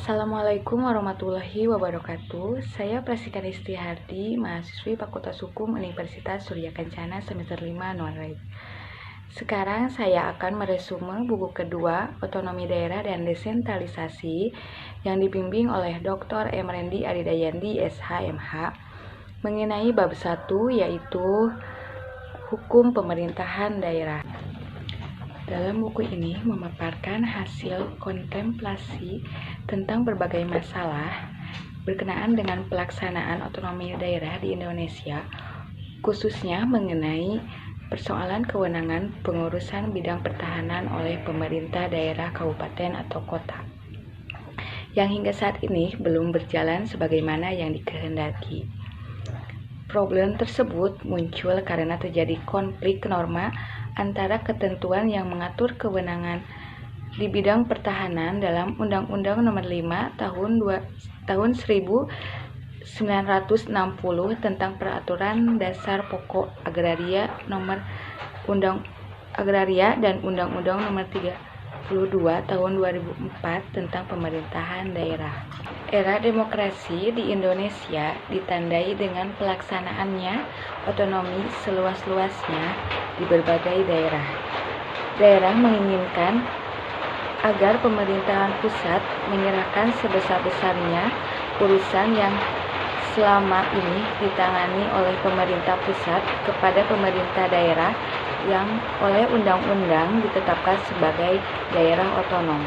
Assalamualaikum warahmatullahi wabarakatuh. Saya Prasika Ristiharti, mahasiswi Fakultas Hukum Universitas Surya Kencana semester 5 Non-Reg. Sekarang saya akan meresume buku kedua, Otonomi Daerah dan Desentralisasi, yang dibimbing oleh Dr. M. Rendi Aridayandi, SH.MH, mengenai bab 1, yaitu Hukum Pemerintahan Daerah. Dalam buku ini memaparkan hasil kontemplasi tentang berbagai masalah berkenaan dengan pelaksanaan otonomi daerah di Indonesia, khususnya mengenai persoalan kewenangan pengurusan bidang pertahanan oleh pemerintah daerah, kabupaten, atau kota, yang hingga saat ini belum berjalan sebagaimana yang dikehendaki. Problem tersebut muncul karena terjadi konflik norma antara ketentuan yang mengatur kewenangan di bidang pertahanan dalam Undang-Undang Nomor 5 Tahun 1960 tentang Peraturan Dasar Pokok Agraria dan Undang-Undang Nomor 32 Tahun 2004 tentang Pemerintahan Daerah. Era demokrasi di Indonesia ditandai dengan pelaksanaannya otonomi seluas-luasnya di berbagai daerah. Daerah menginginkan agar pemerintahan pusat menyerahkan sebesar-besarnya urusan yang selama ini ditangani oleh pemerintah pusat kepada pemerintah daerah yang oleh undang-undang ditetapkan sebagai daerah otonom.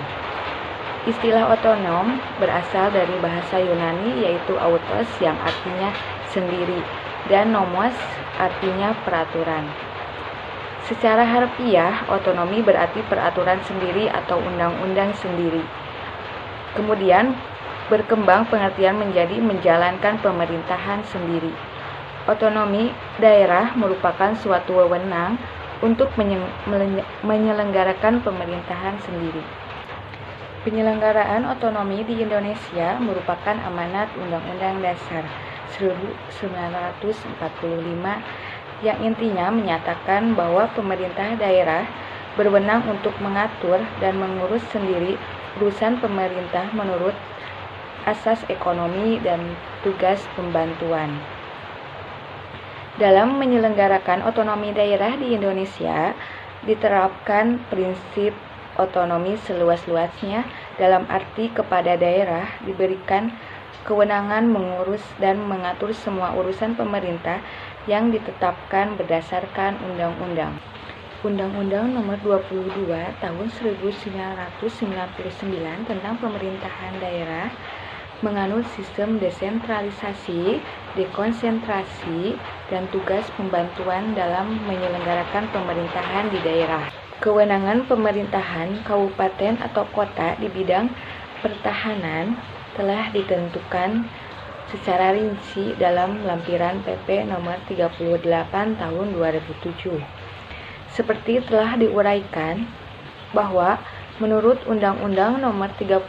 Istilah otonom berasal dari bahasa Yunani, yaitu autos yang artinya sendiri dan nomos artinya peraturan. Secara harfiah, otonomi berarti peraturan sendiri atau undang-undang sendiri. Kemudian berkembang pengertian menjadi menjalankan pemerintahan sendiri. Otonomi daerah merupakan suatu wewenang untuk menyelenggarakan pemerintahan sendiri. Penyelenggaraan otonomi di Indonesia merupakan amanat Undang-Undang Dasar 1945 yang intinya menyatakan bahwa pemerintah daerah berwenang untuk mengatur dan mengurus sendiri urusan pemerintah menurut asas ekonomi dan tugas pembantuan. Dalam menyelenggarakan otonomi daerah di Indonesia, diterapkan prinsip otonomi seluas-luasnya, dalam arti kepada daerah diberikan kewenangan mengurus dan mengatur semua urusan pemerintah yang ditetapkan berdasarkan undang-undang. Undang-Undang Nomor 22 Tahun 1999 tentang Pemerintahan Daerah menganut sistem desentralisasi, dekonsentrasi, dan tugas pembantuan dalam menyelenggarakan pemerintahan di daerah. Kewenangan pemerintahan kabupaten atau kota di bidang pertahanan telah ditentukan secara rinci dalam lampiran PP Nomor 38 Tahun 2007. Seperti telah diuraikan bahwa menurut Undang-Undang Nomor 32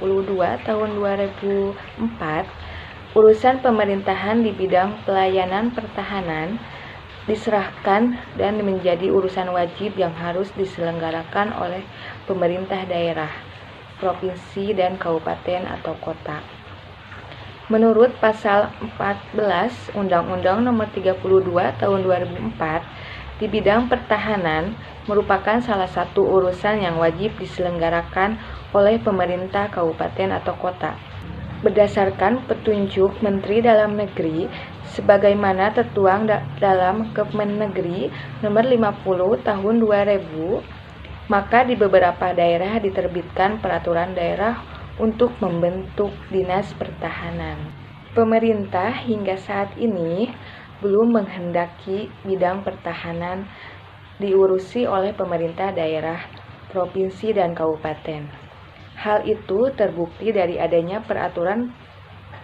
Tahun 2004, urusan pemerintahan di bidang pelayanan pertahanan diserahkan dan menjadi urusan wajib yang harus diselenggarakan oleh pemerintah daerah, provinsi, dan kabupaten atau kota. Menurut pasal 14 Undang-Undang Nomor 32 Tahun 2004, di bidang pertahanan merupakan salah satu urusan yang wajib diselenggarakan oleh pemerintah kabupaten atau kota. Berdasarkan petunjuk Menteri Dalam Negeri sebagaimana tertuang dalam Kemendagri Nomor 50 Tahun 2000, maka di beberapa daerah diterbitkan peraturan daerah untuk membentuk dinas pertahanan. Pemerintah hingga saat ini belum menghendaki bidang pertahanan diurusi oleh pemerintah daerah, provinsi, dan kabupaten. Hal itu terbukti dari adanya peraturan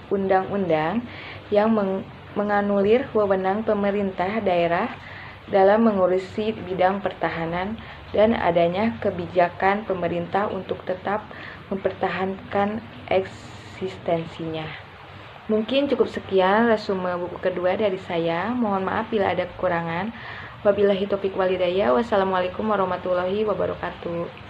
undang-undang yang menganulir wewenang pemerintah daerah dalam mengurusi bidang pertahanan dan adanya kebijakan pemerintah untuk tetap mempertahankan eksistensinya. Mungkin cukup sekian resume buku kedua dari saya. Mohon maaf bila ada kekurangan. Wabillahi taufiq walhidayah. Wassalamualaikum warahmatullahi wabarakatuh.